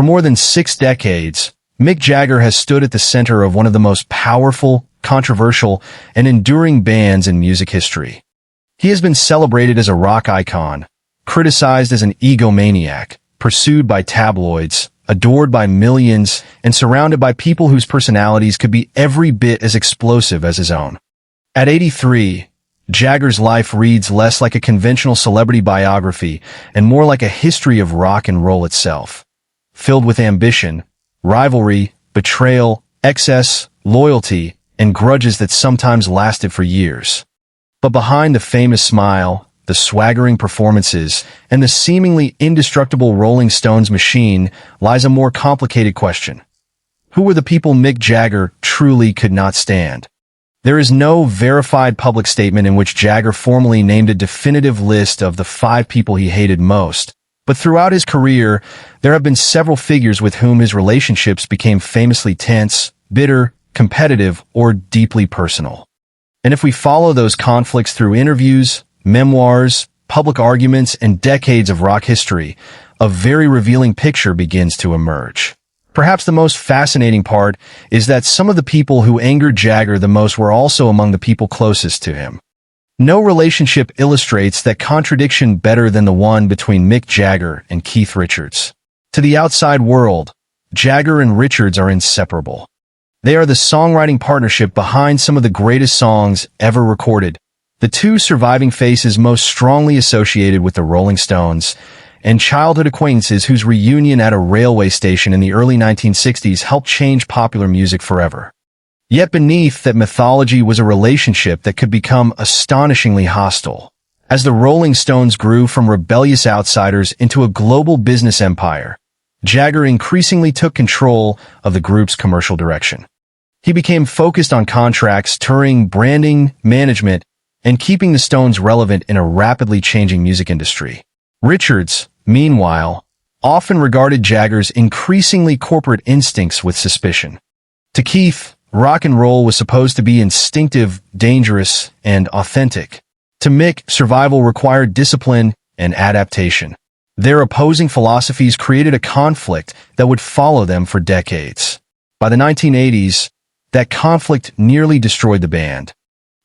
For more than 6 decades, Mick Jagger has stood at the center of one of the most powerful, controversial, and enduring bands in music history. He has been celebrated as a rock icon, criticized as an egomaniac, pursued by tabloids, adored by millions, and surrounded by people whose personalities could be every bit as explosive as his own. At 83, Jagger's life reads less like a conventional celebrity biography and more like a history of rock and roll itself, filled with ambition, rivalry, betrayal, excess, loyalty, and grudges that sometimes lasted for years. But behind the famous smile, the swaggering performances, and the seemingly indestructible Rolling Stones machine lies a more complicated question. Who were the people Mick Jagger truly could not stand? There is no verified public statement in which Jagger formally named a definitive list of the 5 people he hated most, but throughout his career, there have been several figures with whom his relationships became famously tense, bitter, competitive, or deeply personal. And if we follow those conflicts through interviews, memoirs, public arguments, and decades of rock history, a very revealing picture begins to emerge. Perhaps the most fascinating part is that some of the people who angered Jagger the most were also among the people closest to him. No relationship illustrates that contradiction better than the one between Mick Jagger and Keith Richards. To the outside world, Jagger and Richards are inseparable. They are the songwriting partnership behind some of the greatest songs ever recorded, the two surviving faces most strongly associated with the Rolling Stones, and childhood acquaintances whose reunion at a railway station in the early 1960s helped change popular music forever. Yet beneath that mythology was a relationship that could become astonishingly hostile. As the Rolling Stones grew from rebellious outsiders into a global business empire, Jagger increasingly took control of the group's commercial direction. He became focused on contracts, touring, branding, management, and keeping the Stones relevant in a rapidly changing music industry. Richards, meanwhile, often regarded Jagger's increasingly corporate instincts with suspicion. To Keith, rock and roll was supposed to be instinctive, dangerous, and authentic. To Mick, survival required discipline and adaptation. Their opposing philosophies created a conflict that would follow them for decades. By the 1980s, that conflict nearly destroyed the band.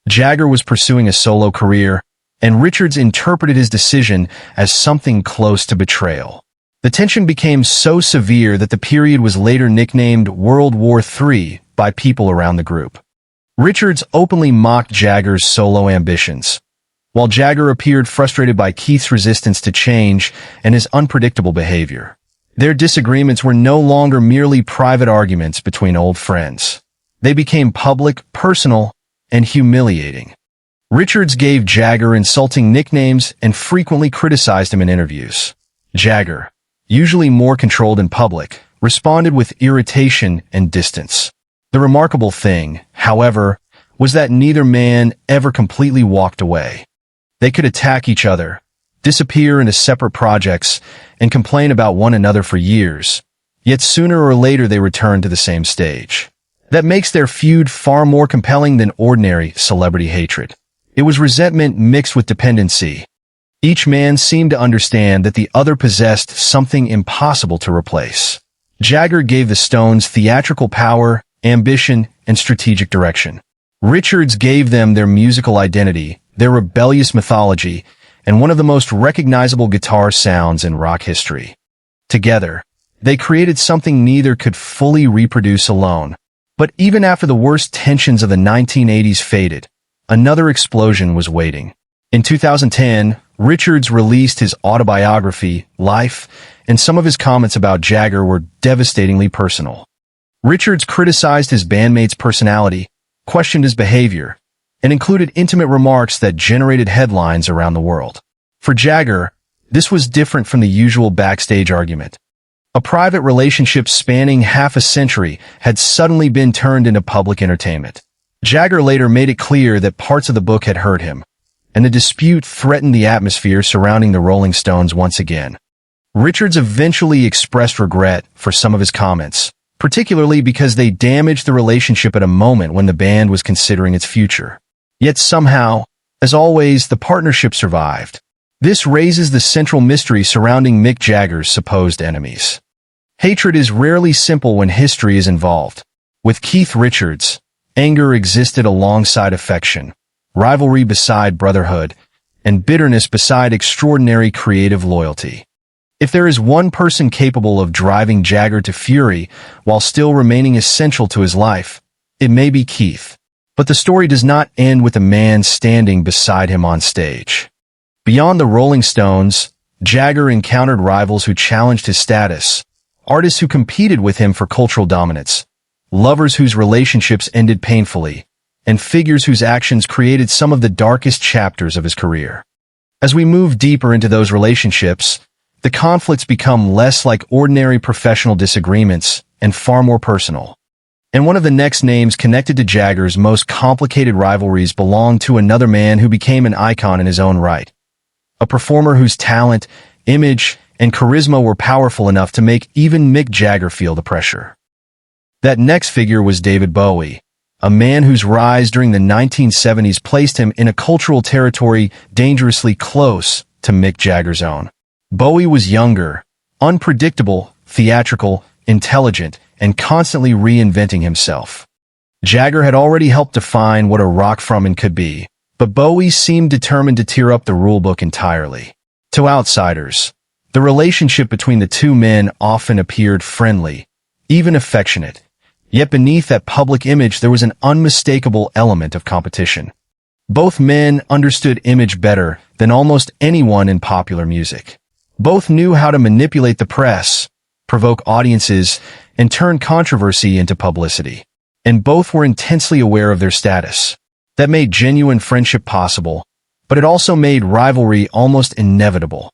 Jagger was pursuing a solo career, and Richards interpreted his decision as something close to betrayal. The tension became so severe that the period was later nicknamed World War III by people around the group. Richards openly mocked Jagger's solo ambitions, while Jagger appeared frustrated by Keith's resistance to change and his unpredictable behavior. Their disagreements were no longer merely private arguments between old friends. They became public, personal, and humiliating. Richards gave Jagger insulting nicknames and frequently criticized him in interviews. Jagger, usually more controlled in public, responded with irritation and distance. The remarkable thing, however, was that neither man ever completely walked away. They could attack each other, disappear into separate projects, and complain about one another for years, yet sooner or later they returned to the same stage. That makes their feud far more compelling than ordinary celebrity hatred. It was resentment mixed with dependency. Each man seemed to understand that the other possessed something impossible to replace. Jagger gave the Stones theatrical power, ambition, and strategic direction. Richards gave them their musical identity, their rebellious mythology, and one of the most recognizable guitar sounds in rock history. Together, they created something neither could fully reproduce alone. But even after the worst tensions of the 1980s faded, another explosion was waiting. In 2010, Richards released his autobiography, Life, and some of his comments about Jagger were devastatingly personal. Richards criticized his bandmate's personality, questioned his behavior, and included intimate remarks that generated headlines around the world. For Jagger, this was different from the usual backstage argument. A private relationship spanning half a century had suddenly been turned into public entertainment. Jagger later made it clear that parts of the book had hurt him, and the dispute threatened the atmosphere surrounding the Rolling Stones once again. Richards eventually expressed regret for some of his comments, particularly because they damaged the relationship at a moment when the band was considering its future. Yet somehow, as always, the partnership survived. This raises the central mystery surrounding Mick Jagger's supposed enemies. Hatred is rarely simple when history is involved. With Keith Richards, anger existed alongside affection, rivalry beside brotherhood, and bitterness beside extraordinary creative loyalty. If there is one person capable of driving Jagger to fury while still remaining essential to his life, it may be Keith. But the story does not end with a man standing beside him on stage. Beyond the Rolling Stones, Jagger encountered rivals who challenged his status, artists who competed with him for cultural dominance, lovers whose relationships ended painfully, and figures whose actions created some of the darkest chapters of his career. As we move deeper into those relationships, the conflicts become less like ordinary professional disagreements and far more personal. And one of the next names connected to Jagger's most complicated rivalries belonged to another man who became an icon in his own right. A performer whose talent, image, and charisma were powerful enough to make even Mick Jagger feel the pressure. That next figure was David Bowie, a man whose rise during the 1970s placed him in a cultural territory dangerously close to Mick Jagger's own. Bowie was younger, unpredictable, theatrical, intelligent, and constantly reinventing himself. Jagger had already helped define what a rock frontman could be, but Bowie seemed determined to tear up the rulebook entirely. To outsiders, the relationship between the two men often appeared friendly, even affectionate. Yet beneath that public image there was an unmistakable element of competition. Both men understood image better than almost anyone in popular music. Both knew how to manipulate the press, provoke audiences, and turn controversy into publicity. And both were intensely aware of their status. That made genuine friendship possible, but it also made rivalry almost inevitable.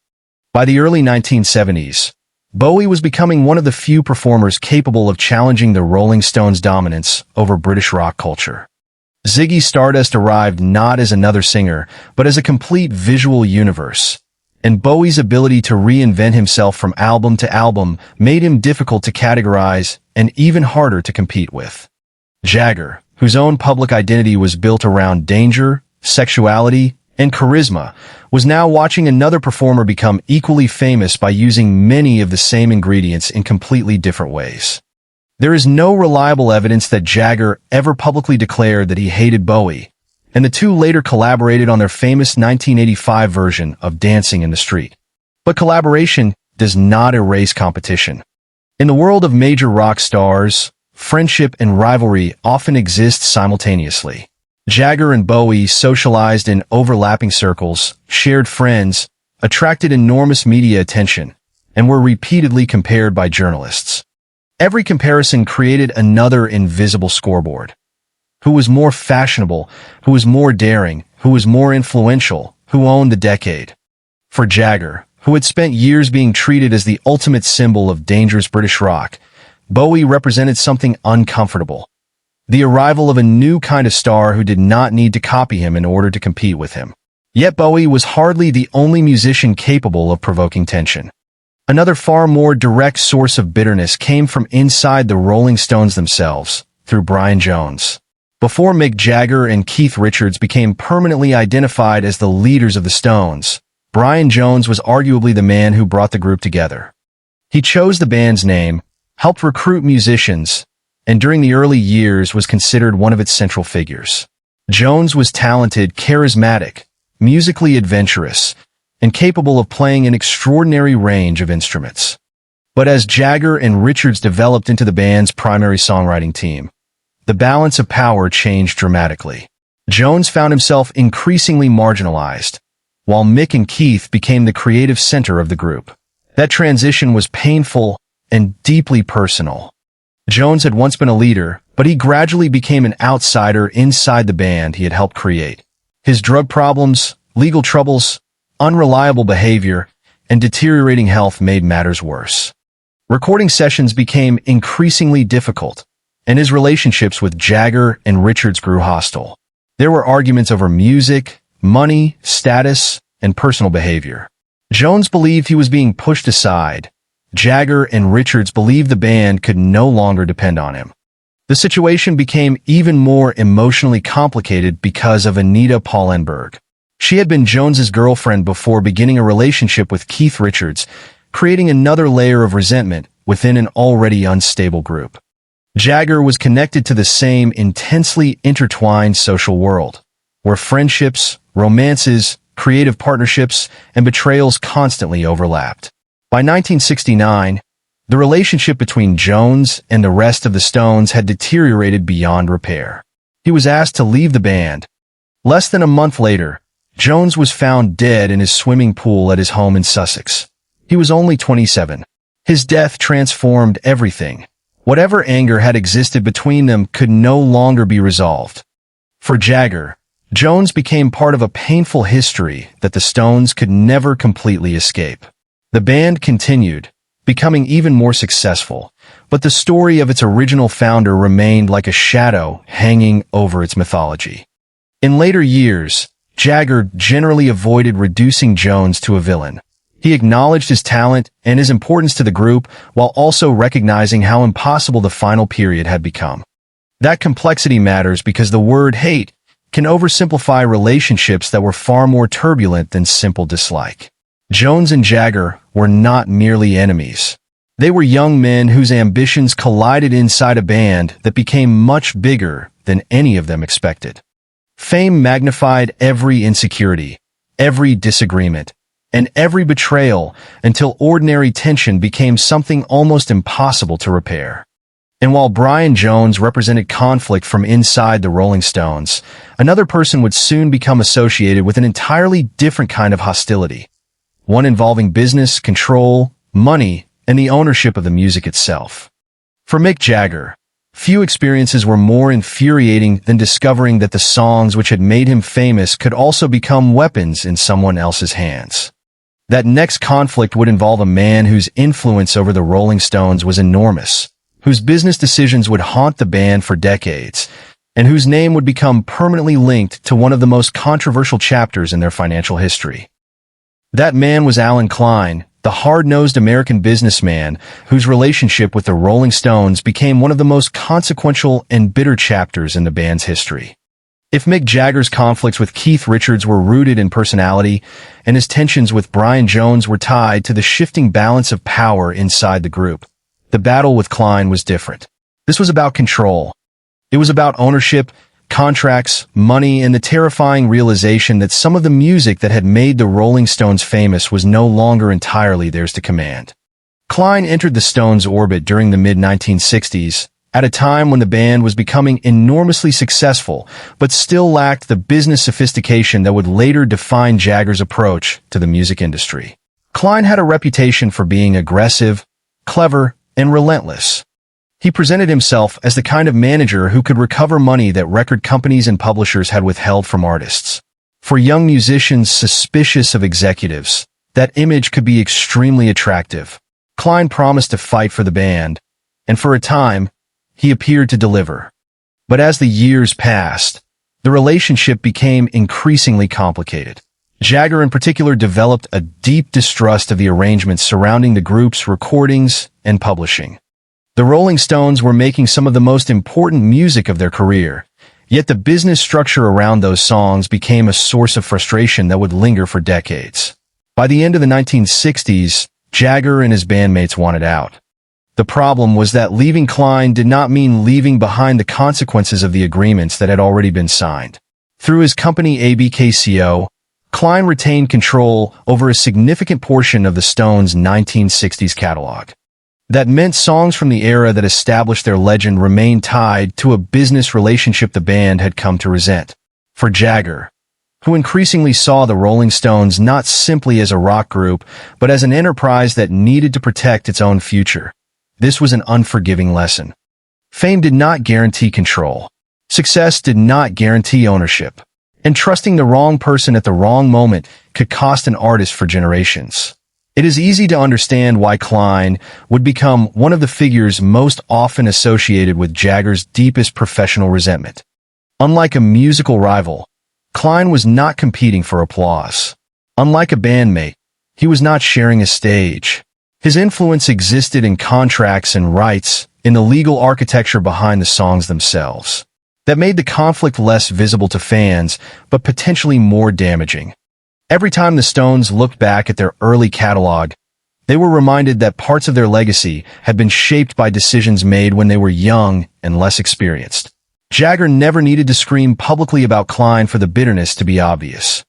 By the early 1970s, Bowie was becoming one of the few performers capable of challenging the Rolling Stones' dominance over British rock culture. Ziggy Stardust arrived not as another singer, but as a complete visual universe. And Bowie's ability to reinvent himself from album to album made him difficult to categorize and even harder to compete with. Jagger, whose own public identity was built around danger, sexuality, and charisma, was now watching another performer become equally famous by using many of the same ingredients in completely different ways. There is no reliable evidence that Jagger ever publicly declared that he hated Bowie, and the two later collaborated on their famous 1985 version of Dancing in the Street. But collaboration does not erase competition. In the world of major rock stars, friendship and rivalry often exist simultaneously. Jagger and Bowie socialized in overlapping circles, shared friends, attracted enormous media attention, and were repeatedly compared by journalists. Every comparison created another invisible scoreboard. Who was more fashionable, who was more daring, who was more influential, who owned the decade. For Jagger, who had spent years being treated as the ultimate symbol of dangerous British rock, Bowie represented something uncomfortable. The arrival of a new kind of star who did not need to copy him in order to compete with him. Yet Bowie was hardly the only musician capable of provoking tension. Another far more direct source of bitterness came from inside the Rolling Stones themselves, through Brian Jones. Before Mick Jagger and Keith Richards became permanently identified as the leaders of the Stones, Brian Jones was arguably the man who brought the group together. He chose the band's name, helped recruit musicians, and during the early years was considered one of its central figures. Jones was talented, charismatic, musically adventurous, and capable of playing an extraordinary range of instruments. But as Jagger and Richards developed into the band's primary songwriting team, the balance of power changed dramatically. Jones found himself increasingly marginalized, while Mick and Keith became the creative center of the group. That transition was painful and deeply personal. Jones had once been a leader, but he gradually became an outsider inside the band he had helped create. His drug problems, legal troubles, unreliable behavior, and deteriorating health made matters worse. Recording sessions became increasingly difficult, and his relationships with Jagger and Richards grew hostile. There were arguments over music, money, status, and personal behavior. Jones believed he was being pushed aside. Jagger and Richards believed the band could no longer depend on him. The situation became even more emotionally complicated because of Anita Pallenberg. She had been Jones's girlfriend before beginning a relationship with Keith Richards, creating another layer of resentment within an already unstable group. Jagger was connected to the same intensely intertwined social world, where friendships, romances, creative partnerships, and betrayals constantly overlapped. By 1969, the relationship between Jones and the rest of the Stones had deteriorated beyond repair. He was asked to leave the band. Less than a month later, Jones was found dead in his swimming pool at his home in Sussex. He was only 27. His death transformed everything. Whatever anger had existed between them could no longer be resolved. For Jagger, Jones became part of a painful history that the Stones could never completely escape. The band continued, becoming even more successful, but the story of its original founder remained like a shadow hanging over its mythology. In later years, Jagger generally avoided reducing Jones to a villain. He acknowledged his talent and his importance to the group while also recognizing how impossible the final period had become. That complexity matters because the word hate can oversimplify relationships that were far more turbulent than simple dislike. Jones and Jagger were not merely enemies. They were young men whose ambitions collided inside a band that became much bigger than any of them expected. Fame magnified every insecurity, every disagreement, and every betrayal until ordinary tension became something almost impossible to repair. And while Brian Jones represented conflict from inside the Rolling Stones, another person would soon become associated with an entirely different kind of hostility, one involving business, control, money, and the ownership of the music itself. For Mick Jagger, few experiences were more infuriating than discovering that the songs which had made him famous could also become weapons in someone else's hands. That next conflict would involve a man whose influence over the Rolling Stones was enormous, whose business decisions would haunt the band for decades, and whose name would become permanently linked to one of the most controversial chapters in their financial history. That man was Klein, the hard-nosed American businessman whose relationship with the Rolling Stones became one of the most consequential and bitter chapters in the band's history. If Mick Jagger's conflicts with Keith Richards were rooted in personality, and his tensions with Brian Jones were tied to the shifting balance of power inside the group, the battle with Klein was different. This was about control. It was about ownership, contracts, money, and the terrifying realization that some of the music that had made the Rolling Stones famous was no longer entirely theirs to command. Klein entered the Stones' orbit during the mid-1960s, at a time when the band was becoming enormously successful, but still lacked the business sophistication that would later define Jagger's approach to the music industry. Klein had a reputation for being aggressive, clever, and relentless. He presented himself as the kind of manager who could recover money that record companies and publishers had withheld from artists. For young musicians suspicious of executives, that image could be extremely attractive. Klein promised to fight for the band, and for a time, he appeared to deliver. But as the years passed, the relationship became increasingly complicated. Jagger in particular developed a deep distrust of the arrangements surrounding the group's recordings and publishing. The Rolling Stones were making some of the most important music of their career, yet the business structure around those songs became a source of frustration that would linger for decades. By the end of the 1960s, Jagger and his bandmates wanted out. The problem was that leaving Klein did not mean leaving behind the consequences of the agreements that had already been signed. Through his company ABKCO, Klein retained control over a significant portion of the Stones' 1960s catalog. That meant songs from the era that established their legend remained tied to a business relationship the band had come to resent. For Jagger, who increasingly saw the Rolling Stones not simply as a rock group, but as an enterprise that needed to protect its own future, this was an unforgiving lesson. Fame did not guarantee control. Success did not guarantee ownership. And trusting the wrong person at the wrong moment could cost an artist for generations. It is easy to understand why Klein would become one of the figures most often associated with Jagger's deepest professional resentment. Unlike a musical rival, Klein was not competing for applause. Unlike a bandmate, he was not sharing a stage. His influence existed in contracts and rights, in the legal architecture behind the songs themselves. That made the conflict less visible to fans, but potentially more damaging. Every time the Stones looked back at their early catalog, They were reminded that parts of their legacy had been shaped by decisions made when they were young and less experienced. Jagger never needed to scream publicly about Klein for the bitterness to be obvious.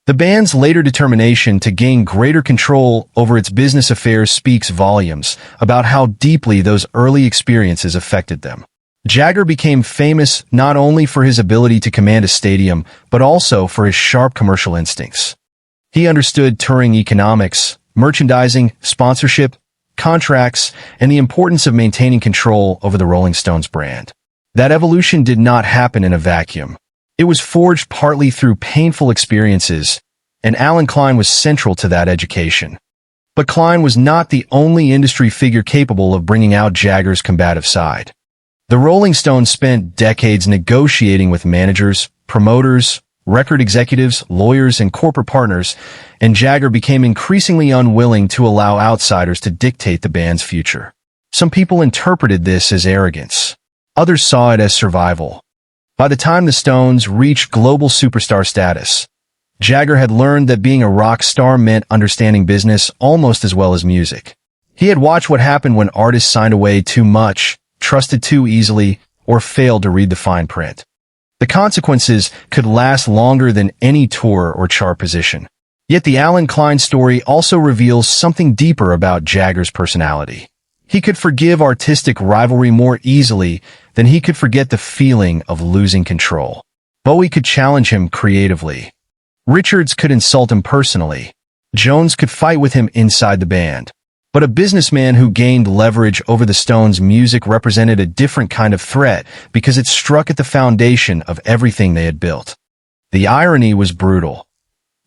The band's later determination to gain greater control over its business affairs speaks volumes about how deeply those early experiences affected them. Jagger became famous not only for his ability to command a stadium, but also for his sharp commercial instincts. He understood touring economics, merchandising, sponsorship, contracts, and the importance of maintaining control over the Rolling Stones brand. That evolution did not happen in a vacuum. It was forged partly through painful experiences, and Alan Klein was central to that education. But Klein was not the only industry figure capable of bringing out Jagger's combative side. The Rolling Stones spent decades negotiating with managers, promoters, record executives, lawyers, and corporate partners, and Jagger became increasingly unwilling to allow outsiders to dictate the band's future. Some people interpreted this as arrogance. Others saw it as survival. By the time the Stones reached global superstar status, Jagger had learned that being a rock star meant understanding business almost as well as music. He had watched what happened when artists signed away too much, trusted too easily, or failed to read the fine print. The consequences could last longer than any tour or chart position. Yet the Alan Klein story also reveals something deeper about Jagger's personality. He could forgive artistic rivalry more easily than he could forget the feeling of losing control. Bowie could challenge him creatively. Richards could insult him personally. Jones could fight with him inside the band. But a businessman who gained leverage over the Stones' music represented a different kind of threat because it struck at the foundation of everything they had built. The irony was brutal.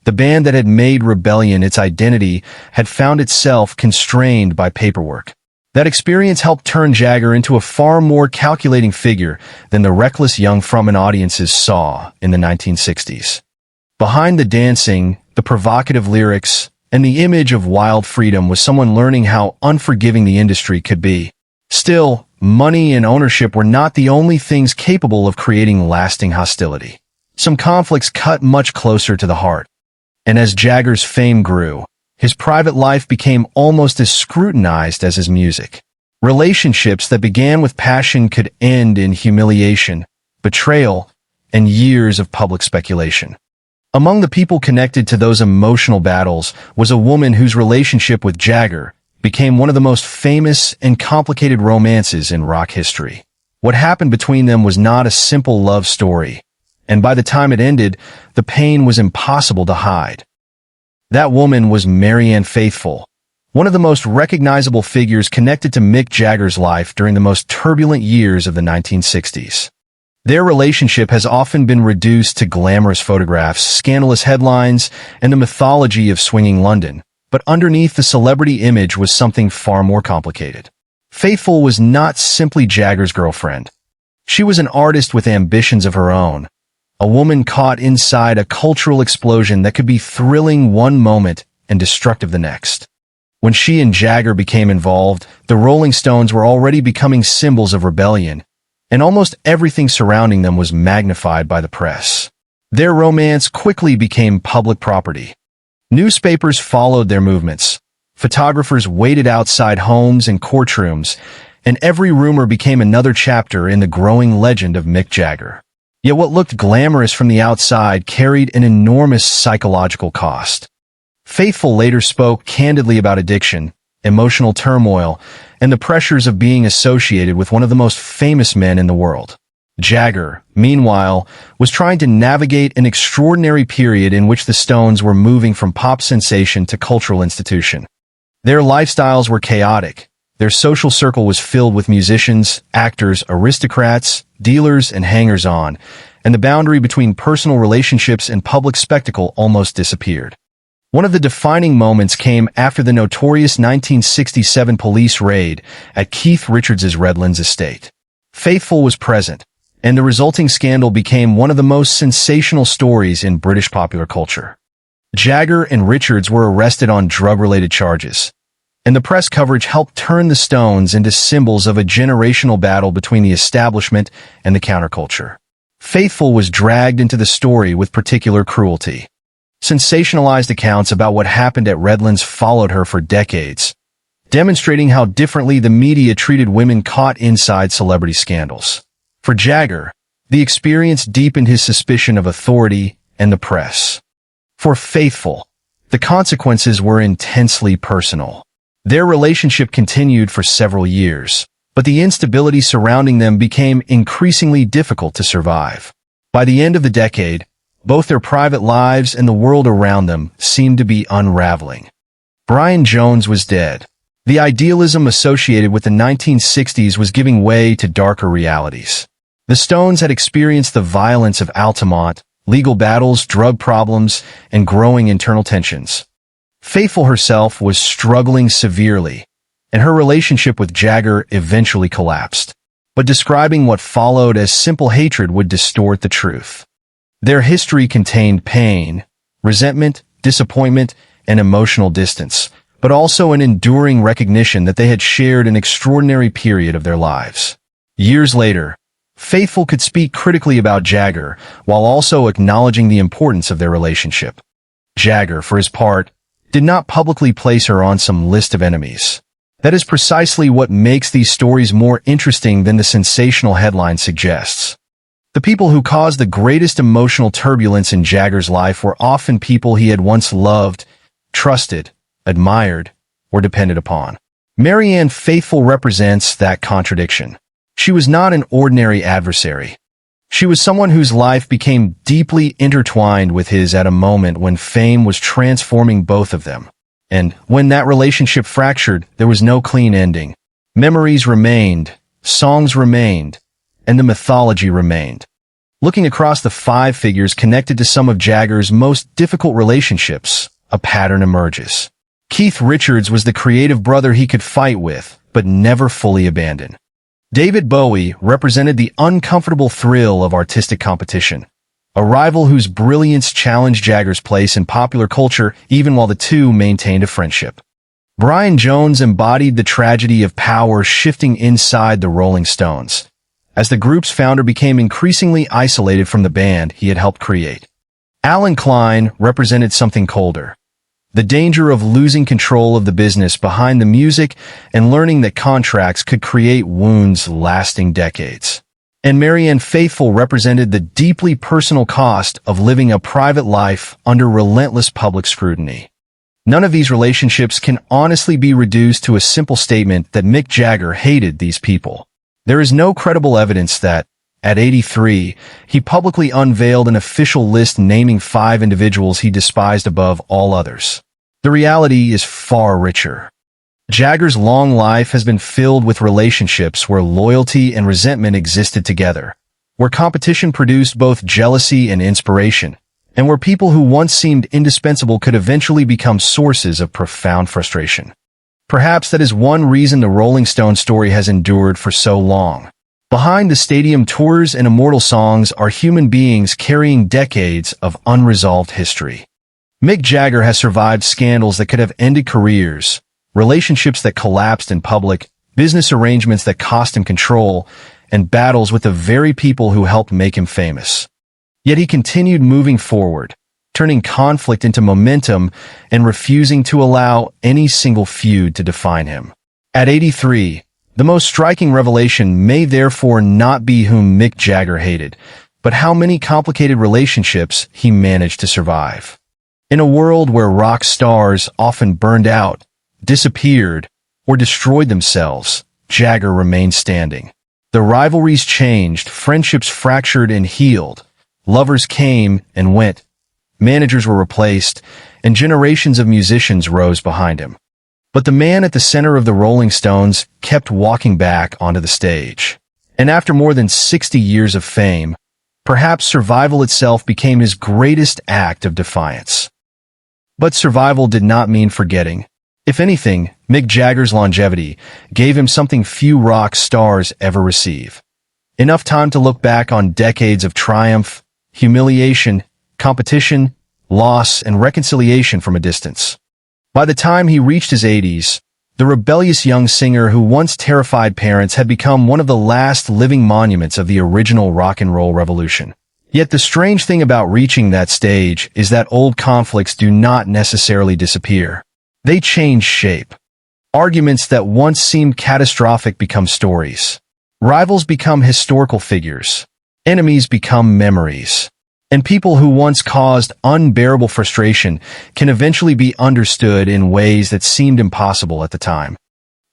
The band that had made Rebellion its identity had found itself constrained by paperwork. That experience helped turn Jagger into a far more calculating figure than the reckless young frontman audiences saw in the 1960s. Behind the dancing, the provocative lyrics, and the image of wild freedom was someone learning how unforgiving the industry could be. Still, money and ownership were not the only things capable of creating lasting hostility. Some conflicts cut much closer to the heart. And as Jagger's fame grew, his private life became almost as scrutinized as his music. Relationships that began with passion could end in humiliation, betrayal, and years of public speculation. Among the people connected to those emotional battles was a woman whose relationship with Jagger became one of the most famous and complicated romances in rock history. What happened between them was not a simple love story, and by the time it ended, the pain was impossible to hide. That woman was Marianne Faithfull, one of the most recognizable figures connected to Mick Jagger's life during the most turbulent years of the 1960s. Their relationship has often been reduced to glamorous photographs, scandalous headlines, and the mythology of swinging London, but underneath the celebrity image was something far more complicated. Faithfull was not simply Jagger's girlfriend. She was an artist with ambitions of her own, a woman caught inside a cultural explosion that could be thrilling one moment and destructive the next. When she and Jagger became involved, the Rolling Stones were already becoming symbols of rebellion, and almost everything surrounding them was magnified by the press. Their romance quickly became public property. Newspapers followed their movements. Photographers waited outside homes and courtrooms, and every rumor became another chapter in the growing legend of Mick Jagger. Yet what looked glamorous from the outside carried an enormous psychological cost. Faithfull later spoke candidly about addiction, emotional turmoil, and the pressures of being associated with one of the most famous men in the world. Jagger, meanwhile, was trying to navigate an extraordinary period in which the Stones were moving from pop sensation to cultural institution. Their lifestyles were chaotic. Their social circle was filled with musicians, actors, aristocrats, dealers, and hangers-on, and the boundary between personal relationships and public spectacle almost disappeared. One of the defining moments came after the notorious 1967 police raid at Keith Richards' Redlands estate. Faithfull was present, and the resulting scandal became one of the most sensational stories in British popular culture. Jagger and Richards were arrested on drug-related charges, and the press coverage helped turn the Stones into symbols of a generational battle between the establishment and the counterculture. Faithfull was dragged into the story with particular cruelty. Sensationalized accounts about what happened at Redlands followed her for decades, demonstrating how differently the media treated women caught inside celebrity scandals. For Jagger, the experience deepened his suspicion of authority and the press. For Faithfull, the consequences were intensely personal. Their relationship continued for several years, but the instability surrounding them became increasingly difficult to survive. By the end of the decade, both their private lives and the world around them seemed to be unraveling. Brian Jones was dead. The idealism associated with the 1960s was giving way to darker realities. The Stones had experienced the violence of Altamont, legal battles, drug problems, and growing internal tensions. Faithfull herself was struggling severely, and her relationship with Jagger eventually collapsed. But describing what followed as simple hatred would distort the truth. Their history contained pain, resentment, disappointment, and emotional distance, but also an enduring recognition that they had shared an extraordinary period of their lives. Years later, Faithfull could speak critically about Jagger while also acknowledging the importance of their relationship. Jagger, for his part, did not publicly place her on some list of enemies. That is precisely what makes these stories more interesting than the sensational headline suggests. The people who caused the greatest emotional turbulence in Jagger's life were often people he had once loved, trusted, admired, or depended upon. Marianne Faithfull represents that contradiction. She was not an ordinary adversary. She was someone whose life became deeply intertwined with his at a moment when fame was transforming both of them. And when that relationship fractured, there was no clean ending. Memories remained, songs remained, and the mythology remained. Looking across the 5 figures connected to some of Jagger's most difficult relationships, a pattern emerges. Keith Richards was the creative brother he could fight with, but never fully abandon. David Bowie represented the uncomfortable thrill of artistic competition, a rival whose brilliance challenged Jagger's place in popular culture even while the two maintained a friendship. Brian Jones embodied the tragedy of power shifting inside the Rolling Stones, as the group's founder became increasingly isolated from the band he had helped create. Alan Klein represented something colder, the danger of losing control of the business behind the music and learning that contracts could create wounds lasting decades. And Marianne Faithfull represented the deeply personal cost of living a private life under relentless public scrutiny. None of these relationships can honestly be reduced to a simple statement that Mick Jagger hated these people. There is no credible evidence that, at 83, he publicly unveiled an official list naming 5 individuals he despised above all others. The reality is far richer. Jagger's long life has been filled with relationships where loyalty and resentment existed together, where competition produced both jealousy and inspiration, and where people who once seemed indispensable could eventually become sources of profound frustration. Perhaps that is one reason the Rolling Stone story has endured for so long. Behind the stadium tours and immortal songs are human beings carrying decades of unresolved history. Mick Jagger has survived scandals that could have ended careers, relationships that collapsed in public, business arrangements that cost him control, and battles with the very people who helped make him famous. Yet he continued moving forward, turning conflict into momentum and refusing to allow any single feud to define him. At 83, the most striking revelation may therefore not be whom Mick Jagger hated, but how many complicated relationships he managed to survive. In a world where rock stars often burned out, disappeared, or destroyed themselves, Jagger remained standing. The rivalries changed, friendships fractured and healed, lovers came and went, managers were replaced, and generations of musicians rose behind him. But the man at the center of the Rolling Stones kept walking back onto the stage. And after more than 60 years of fame, perhaps survival itself became his greatest act of defiance. But survival did not mean forgetting. If anything, Mick Jagger's longevity gave him something few rock stars ever receive. Enough time to look back on decades of triumph, humiliation, competition, loss, and reconciliation from a distance. By the time he reached his 80s, the rebellious young singer who once terrified parents had become one of the last living monuments of the original rock and roll revolution. Yet the strange thing about reaching that stage is that old conflicts do not necessarily disappear. They change shape. Arguments that once seemed catastrophic become stories. Rivals become historical figures. Enemies become memories. And people who once caused unbearable frustration can eventually be understood in ways that seemed impossible at the time.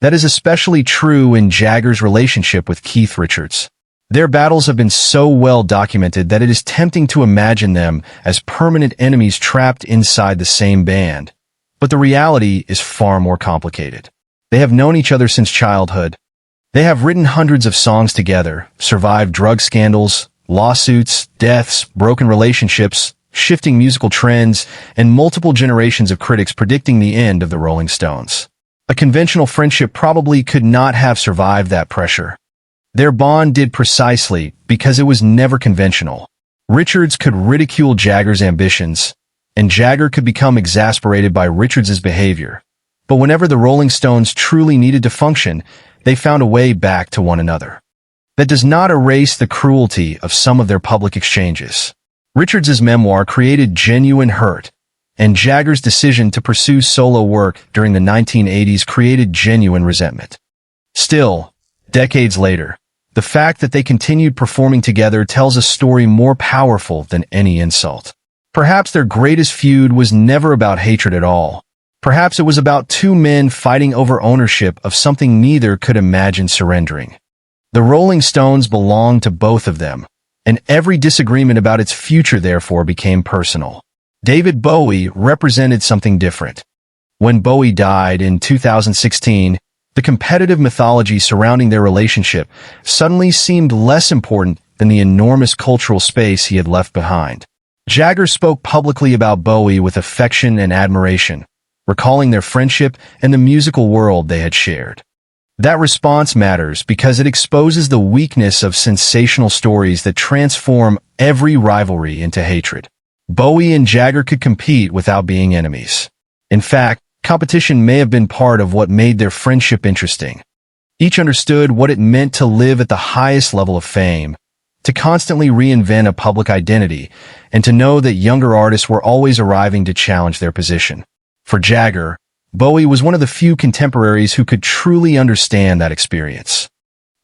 That is especially true in Jagger's relationship with Keith Richards. Their battles have been so well documented that it is tempting to imagine them as permanent enemies trapped inside the same band. But the reality is far more complicated. They have known each other since childhood. They have written hundreds of songs together, survived drug scandals, lawsuits, deaths, broken relationships, shifting musical trends, and multiple generations of critics predicting the end of the Rolling Stones. A conventional friendship probably could not have survived that pressure. Their bond did precisely because it was never conventional. Richards could ridicule Jagger's ambitions, and Jagger could become exasperated by Richards's behavior. But whenever the Rolling Stones truly needed to function, they found a way back to one another. That does not erase the cruelty of some of their public exchanges. Richards's memoir created genuine hurt, and Jagger's decision to pursue solo work during the 1980s created genuine resentment. Still, decades later, the fact that they continued performing together tells a story more powerful than any insult. Perhaps their greatest feud was never about hatred at all. Perhaps it was about two men fighting over ownership of something neither could imagine surrendering. The Rolling Stones belonged to both of them, and every disagreement about its future therefore became personal. David Bowie represented something different. When Bowie died in 2016, the competitive mythology surrounding their relationship suddenly seemed less important than the enormous cultural space he had left behind. Jagger spoke publicly about Bowie with affection and admiration, recalling their friendship and the musical world they had shared. That response matters because it exposes the weakness of sensational stories that transform every rivalry into hatred. Bowie and Jagger could compete without being enemies. In fact, competition may have been part of what made their friendship interesting. Each understood what it meant to live at the highest level of fame, to constantly reinvent a public identity, and to know that younger artists were always arriving to challenge their position. For Jagger, Bowie was one of the few contemporaries who could truly understand that experience.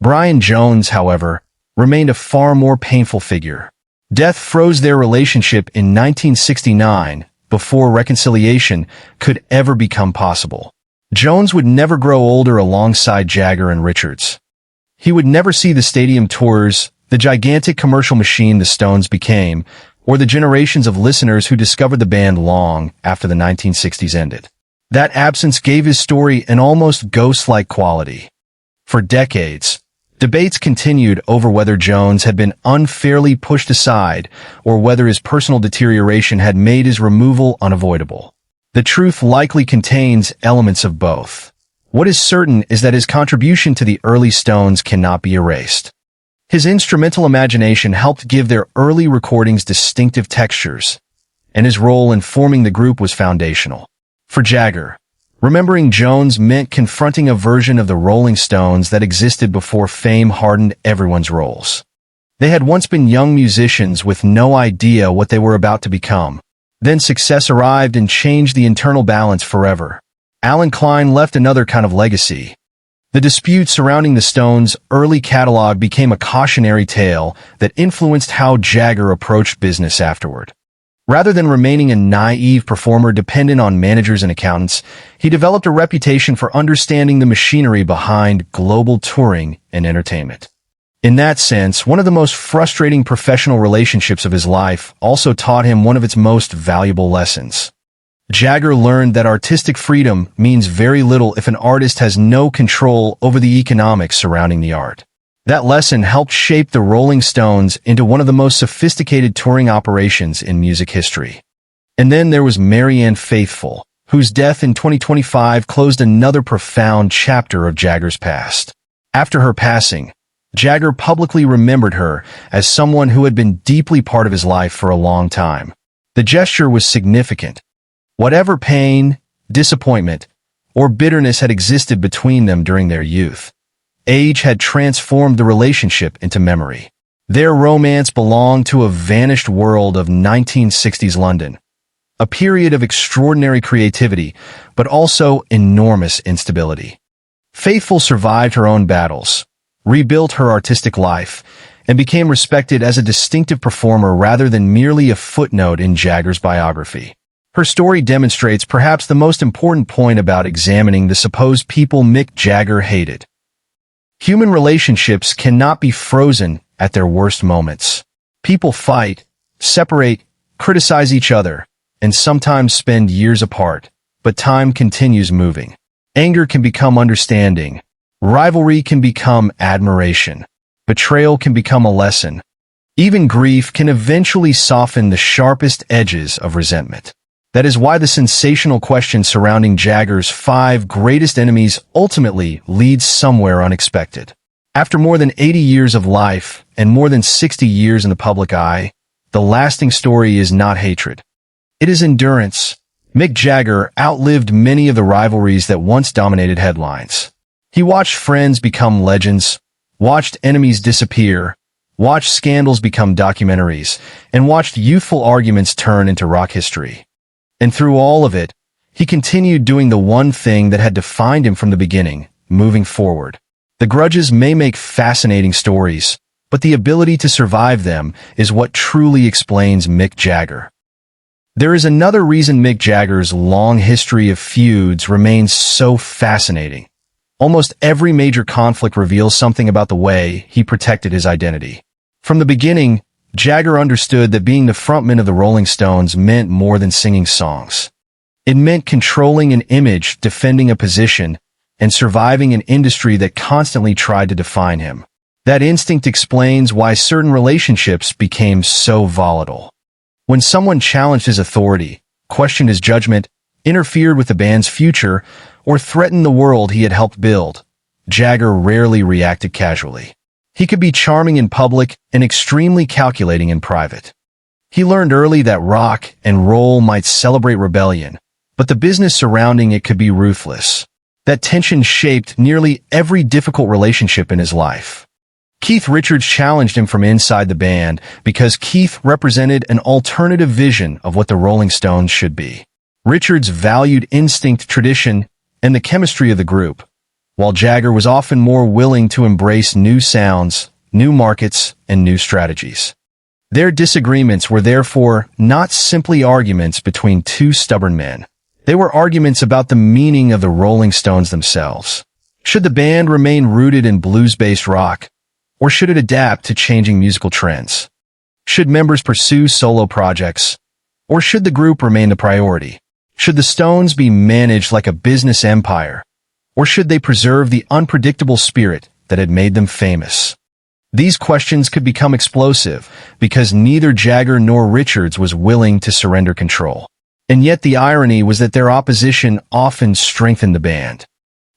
Brian Jones, however, remained a far more painful figure. Death froze their relationship in 1969, before reconciliation could ever become possible. Jones would never grow older alongside Jagger and Richards. He would never see the stadium tours, the gigantic commercial machine the Stones became, or the generations of listeners who discovered the band long after the 1960s ended. That absence gave his story an almost ghost-like quality. For decades, debates continued over whether Jones had been unfairly pushed aside or whether his personal deterioration had made his removal unavoidable. The truth likely contains elements of both. What is certain is that his contribution to the early Stones cannot be erased. His instrumental imagination helped give their early recordings distinctive textures, and his role in forming the group was foundational. For Jagger, remembering Jones meant confronting a version of the Rolling Stones that existed before fame hardened everyone's roles. They had once been young musicians with no idea what they were about to become. Then success arrived and changed the internal balance forever. Klein left another kind of legacy. The dispute surrounding the Stones' early catalog became a cautionary tale that influenced how Jagger approached business afterward. Rather than remaining a naive performer dependent on managers and accountants, he developed a reputation for understanding the machinery behind global touring and entertainment. In that sense, one of the most frustrating professional relationships of his life also taught him one of its most valuable lessons. Jagger learned that artistic freedom means very little if an artist has no control over the economics surrounding the art. That lesson helped shape the Rolling Stones into one of the most sophisticated touring operations in music history. And then there was Marianne Faithfull, whose death in 2025 closed another profound chapter of Jagger's past. After her passing, Jagger publicly remembered her as someone who had been deeply part of his life for a long time. The gesture was significant. Whatever pain, disappointment, or bitterness had existed between them during their youth, age had transformed the relationship into memory. Their romance belonged to a vanished world of 1960s London, a period of extraordinary creativity, but also enormous instability. Faithfull survived her own battles, rebuilt her artistic life, and became respected as a distinctive performer rather than merely a footnote in Jagger's biography. Her story demonstrates perhaps the most important point about examining the supposed people Mick Jagger hated. Human relationships cannot be frozen at their worst moments. People fight, separate, criticize each other, and sometimes spend years apart, but time continues moving. Anger can become understanding. Rivalry can become admiration. Betrayal can become a lesson. Even grief can eventually soften the sharpest edges of resentment. That is why the sensational question surrounding Jagger's 5 greatest enemies ultimately leads somewhere unexpected. After more than 80 years of life and more than 60 years in the public eye, the lasting story is not hatred. It is endurance. Mick Jagger outlived many of the rivalries that once dominated headlines. He watched friends become legends, watched enemies disappear, watched scandals become documentaries, and watched youthful arguments turn into rock history. And through all of it, he continued doing the one thing that had defined him from the beginning, moving forward. The grudges may make fascinating stories, but the ability to survive them is what truly explains Mick Jagger. There is another reason Mick Jagger's long history of feuds remains so fascinating. Almost every major conflict reveals something about the way he protected his identity. From the beginning, Jagger understood that being the frontman of the Rolling Stones meant more than singing songs. It meant controlling an image, defending a position, and surviving an industry that constantly tried to define him. That instinct explains why certain relationships became so volatile. When someone challenged his authority, questioned his judgment, interfered with the band's future, or threatened the world he had helped build, Jagger rarely reacted casually. He could be charming in public and extremely calculating in private. He learned early that rock and roll might celebrate rebellion, but the business surrounding it could be ruthless. That tension shaped nearly every difficult relationship in his life. Keith Richards challenged him from inside the band because Keith represented an alternative vision of what the Rolling Stones should be. Richards valued instinct, tradition, and the chemistry of the group, while Jagger was often more willing to embrace new sounds, new markets, and new strategies. Their disagreements were therefore not simply arguments between two stubborn men. They were arguments about the meaning of the Rolling Stones themselves. Should the band remain rooted in blues-based rock, or should it adapt to changing musical trends? Should members pursue solo projects, or should the group remain the priority? Should the Stones be managed like a business empire, or should they preserve the unpredictable spirit that had made them famous? These questions could become explosive because neither Jagger nor Richards was willing to surrender control. And yet the irony was that their opposition often strengthened the band.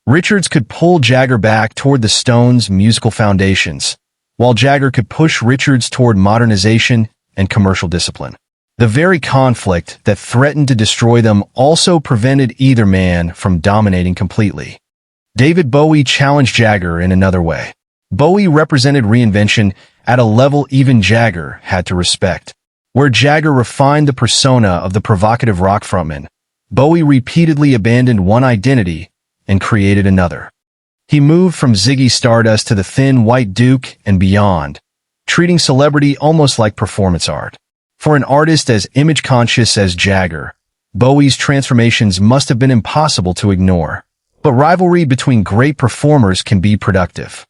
Richards could pull Jagger back toward the Stones' musical foundations, while Jagger could push Richards toward modernization and commercial discipline. The very conflict that threatened to destroy them also prevented either man from dominating completely. David Bowie challenged Jagger in another way. Bowie represented reinvention at a level even Jagger had to respect. Where Jagger refined the persona of the provocative rock frontman, Bowie repeatedly abandoned one identity and created another. He moved from Ziggy Stardust to the Thin White Duke and beyond, treating celebrity almost like performance art. For an artist as image-conscious as Jagger, Bowie's transformations must have been impossible to ignore. But rivalry between great performers can be productive.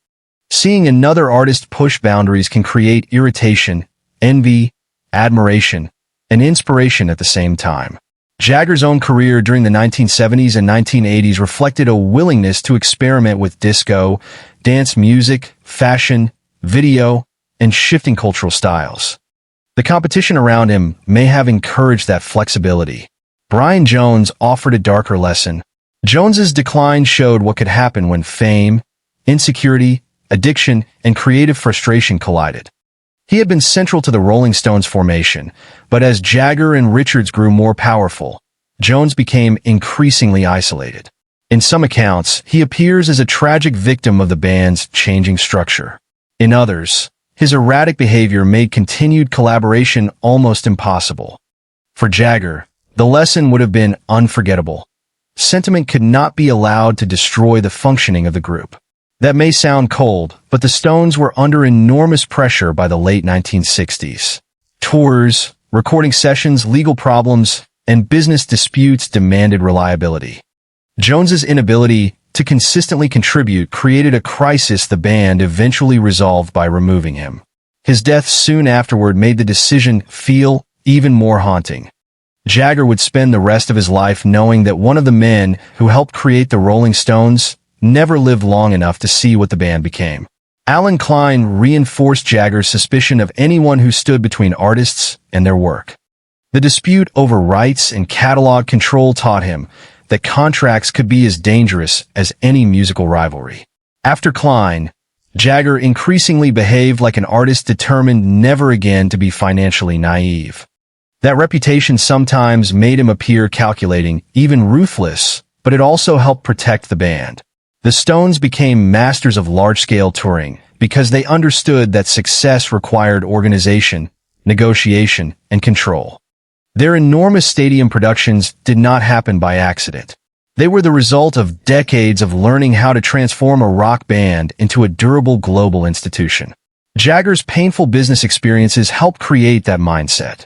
Seeing another artist push boundaries can create irritation, envy, admiration, and inspiration at the same time. Jagger's own career during the 1970s and 1980s reflected a willingness to experiment with disco, dance music, fashion, video, and shifting cultural styles. The competition around him may have encouraged that flexibility. Brian Jones offered a darker lesson. Jones's decline showed what could happen when fame, insecurity, addiction, and creative frustration collided. He had been central to the Rolling Stones formation, but as Jagger and Richards grew more powerful, Jones became increasingly isolated. In some accounts, he appears as a tragic victim of the band's changing structure. In others, His erratic behavior made continued collaboration almost impossible. For Jagger, the lesson would have been unforgettable. Sentiment could not be allowed to destroy the functioning of the group. That may sound cold, but the Stones were under enormous pressure by the late 1960s. Tours, recording sessions, legal problems, and business disputes demanded reliability. Jones's inability to consistently contribute created a crisis the band eventually resolved by removing him. His death soon afterward made the decision feel even more haunting. Jagger would spend the rest of his life knowing that one of the men who helped create the Rolling Stones never lived long enough to see what the band became. Alan Klein reinforced Jagger's suspicion of anyone who stood between artists and their work. The dispute over rights and catalog control taught him that contracts could be as dangerous as any musical rivalry. After Klein, Jagger increasingly behaved like an artist determined never again to be financially naive. That reputation sometimes made him appear calculating, even ruthless, but it also helped protect the band. The Stones became masters of large-scale touring because they understood that success required organization, negotiation, and control. Their enormous stadium productions did not happen by accident. They were the result of decades of learning how to transform a rock band into a durable global institution. Jagger's painful business experiences helped create that mindset.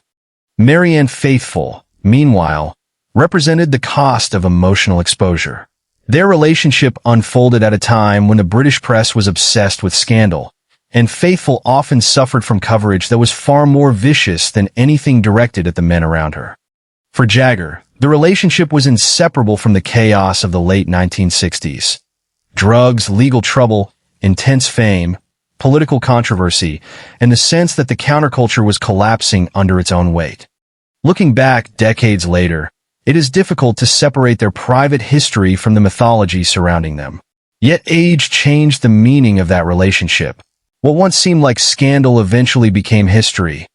Marianne Faithfull, meanwhile, represented the cost of emotional exposure. Their relationship unfolded at a time when the British press was obsessed with scandal, and Faithfull often suffered from coverage that was far more vicious than anything directed at the men around her. For Jagger, the relationship was inseparable from the chaos of the late 1960s. Drugs, legal trouble, intense fame, political controversy, and the sense that the counterculture was collapsing under its own weight. Looking back decades later, it is difficult to separate their private history from the mythology surrounding them. Yet age changed the meaning of that relationship. What once seemed like scandal eventually became history.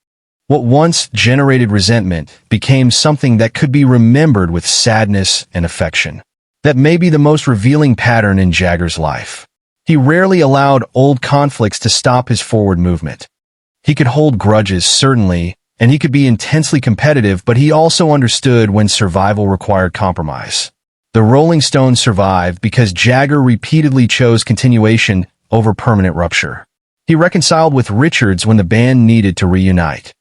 What once generated resentment became something that could be remembered with sadness and affection. That may be the most revealing pattern in Jagger's life. He rarely allowed old conflicts to stop his forward movement. He could hold grudges, certainly, and he could be intensely competitive, but he also understood when survival required compromise. The Rolling Stones survived because Jagger repeatedly chose continuation over permanent rupture. He reconciled with Richards when the band needed to reunite.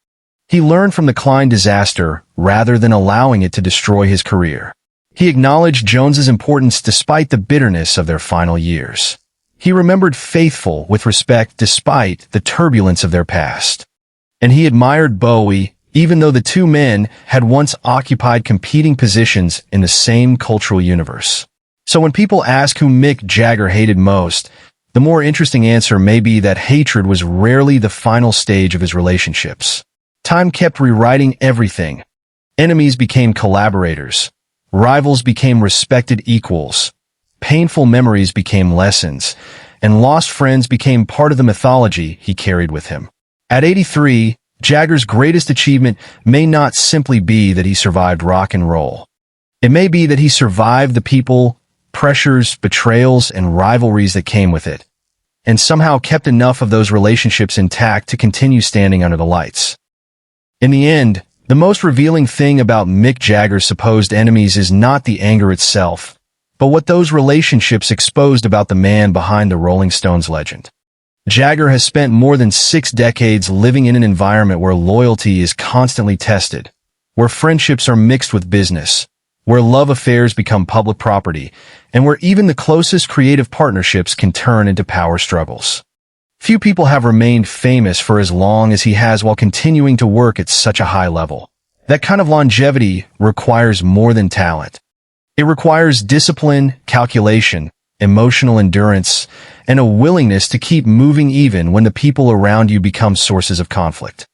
He learned from the Klein disaster rather than allowing it to destroy his career. He acknowledged Jones's importance despite the bitterness of their final years. He remembered Faithfull with respect despite the turbulence of their past. And he admired Bowie, even though the two men had once occupied competing positions in the same cultural universe. So when people ask who Mick Jagger hated most, the more interesting answer may be that hatred was rarely the final stage of his relationships. Time kept rewriting everything. Enemies became collaborators. Rivals became respected equals. Painful memories became lessons. And lost friends became part of the mythology he carried with him. At 83, Jagger's greatest achievement may not simply be that he survived rock and roll. It may be that he survived the people, pressures, betrayals, and rivalries that came with it, and somehow kept enough of those relationships intact to continue standing under the lights. In the end, the most revealing thing about Mick Jagger's supposed enemies is not the anger itself, but what those relationships exposed about the man behind the Rolling Stones legend. Jagger has spent more than 6 decades living in an environment where loyalty is constantly tested, where friendships are mixed with business, where love affairs become public property, and where even the closest creative partnerships can turn into power struggles. Few people have remained famous for as long as he has while continuing to work at such a high level. That kind of longevity requires more than talent. It requires discipline, calculation, emotional endurance, and a willingness to keep moving even when the people around you become sources of conflict.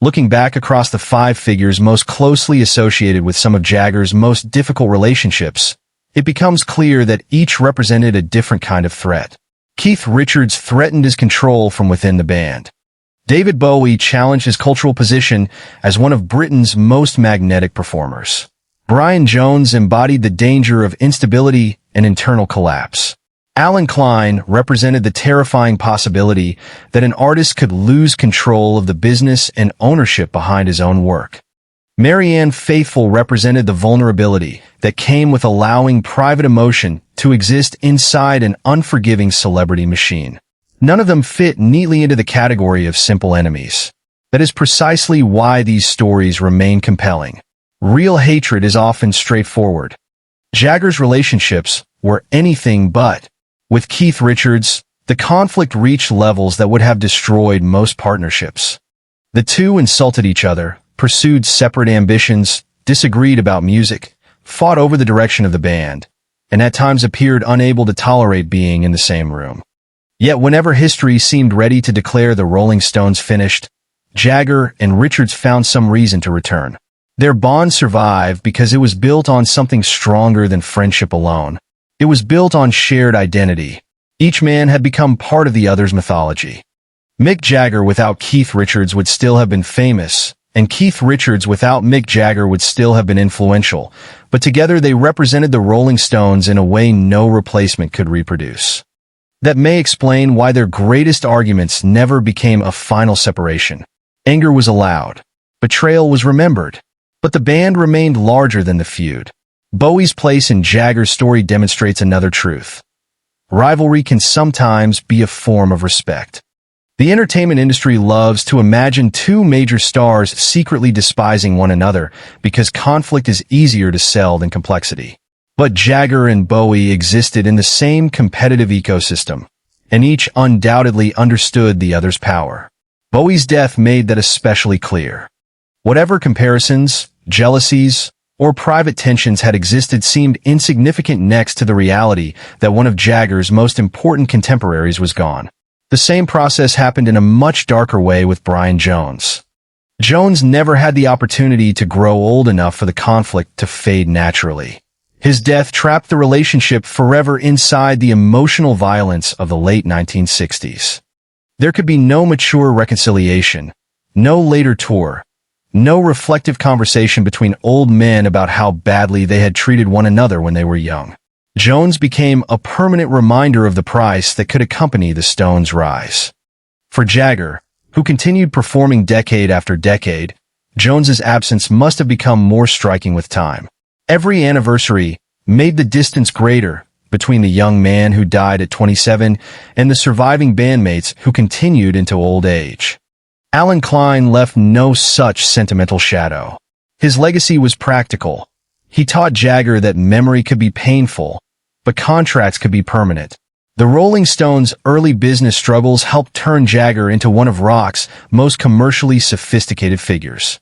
Looking back across the 5 figures most closely associated with some of Jagger's most difficult relationships, it becomes clear that each represented a different kind of threat. Keith Richards threatened his control from within the band. David Bowie challenged his cultural position as one of Britain's most magnetic performers. Brian Jones embodied the danger of instability and internal collapse. Alan Klein represented the terrifying possibility that an artist could lose control of the business and ownership behind his own work. Marianne Faithfull represented the vulnerability that came with allowing private emotion to exist inside an unforgiving celebrity machine. None of them fit neatly into the category of simple enemies. That is precisely why these stories remain compelling. Real hatred is often straightforward. Jagger's relationships were anything but. With Keith Richards, the conflict reached levels that would have destroyed most partnerships. The two insulted each other, pursued separate ambitions, disagreed about music, fought over the direction of the band, and at times appeared unable to tolerate being in the same room. Yet whenever history seemed ready to declare the Rolling Stones finished, Jagger and Richards found some reason to return. Their bond survived because it was built on something stronger than friendship alone. It was built on shared identity. Each man had become part of the other's mythology. Mick Jagger without Keith Richards would still have been famous, and Keith Richards without Mick Jagger would still have been influential, but together they represented the Rolling Stones in a way no replacement could reproduce. That may explain why their greatest arguments never became a final separation. Anger was allowed. Betrayal was remembered. But the band remained larger than the feud. Bowie's place in Jagger's story demonstrates another truth. Rivalry can sometimes be a form of respect. The entertainment industry loves to imagine two major stars secretly despising one another because conflict is easier to sell than complexity. But Jagger and Bowie existed in the same competitive ecosystem, and each undoubtedly understood the other's power. Bowie's death made that especially clear. Whatever comparisons, jealousies, or private tensions had existed seemed insignificant next to the reality that one of Jagger's most important contemporaries was gone. The same process happened in a much darker way with Brian Jones. Jones never had the opportunity to grow old enough for the conflict to fade naturally. His death trapped the relationship forever inside the emotional violence of the late 1960s. There could be no mature reconciliation, no later tour, no reflective conversation between old men about how badly they had treated one another when they were young. Jones became a permanent reminder of the price that could accompany the Stones' rise. For Jagger, who continued performing decade after decade, Jones's absence must have become more striking with time. Every anniversary made the distance greater between the young man who died at 27 and the surviving bandmates who continued into old age. Alan Klein left no such sentimental shadow. His legacy was practical. He taught Jagger that memory could be painful, but contracts could be permanent. The Rolling Stones' early business struggles helped turn Jagger into one of rock's most commercially sophisticated figures.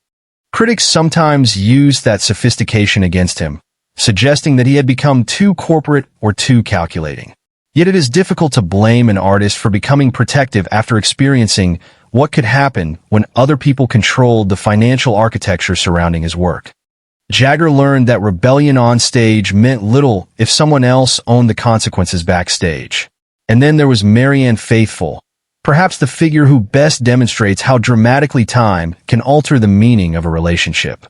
Critics sometimes used that sophistication against him, suggesting that he had become too corporate or too calculating. Yet it is difficult to blame an artist for becoming protective after experiencing what could happen when other people controlled the financial architecture surrounding his work. Jagger learned that rebellion on stage meant little if someone else owned the consequences backstage. And then there was Marianne Faithfull, perhaps the figure who best demonstrates how dramatically time can alter the meaning of a relationship.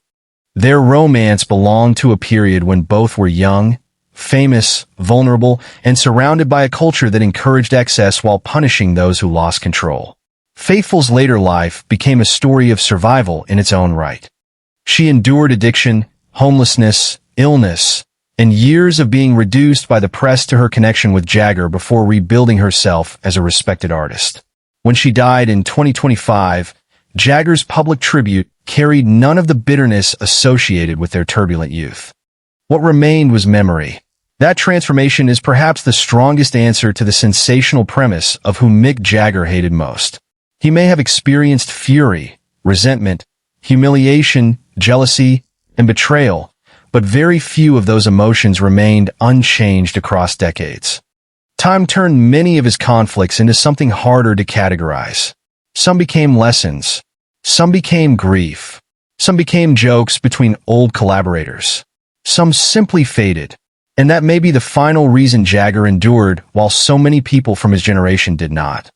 Their romance belonged to a period when both were young, famous, vulnerable, and surrounded by a culture that encouraged excess while punishing those who lost control. Faithfull's later life became a story of survival in its own right. She endured addiction, homelessness, illness, and years of being reduced by the press to her connection with Jagger before rebuilding herself as a respected artist. When she died in 2025, Jagger's public tribute carried none of the bitterness associated with their turbulent youth. What remained was memory. That transformation is perhaps the strongest answer to the sensational premise of who Mick Jagger hated most. He may have experienced fury, resentment, humiliation, jealousy, and betrayal, but very few of those emotions remained unchanged across decades. Time turned many of his conflicts into something harder to categorize. Some became lessons. Some became grief. Some became jokes between old collaborators. Some simply faded. And that may be the final reason Jagger endured while so many people from his generation did not.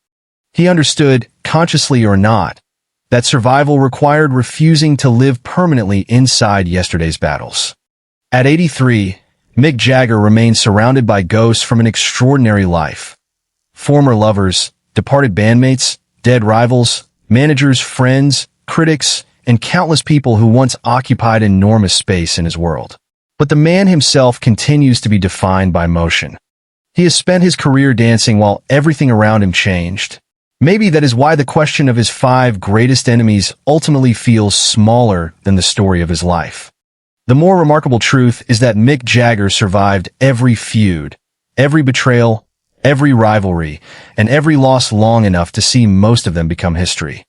He understood, consciously or not, that survival required refusing to live permanently inside yesterday's battles. At 83, Mick Jagger remains surrounded by ghosts from an extraordinary life. Former lovers, departed bandmates, dead rivals, managers, friends, critics, and countless people who once occupied enormous space in his world. But the man himself continues to be defined by motion. He has spent his career dancing while everything around him changed. Maybe that is why the question of his 5 greatest enemies ultimately feels smaller than the story of his life. The more remarkable truth is that Mick Jagger survived every feud, every betrayal, every rivalry, and every loss long enough to see most of them become history.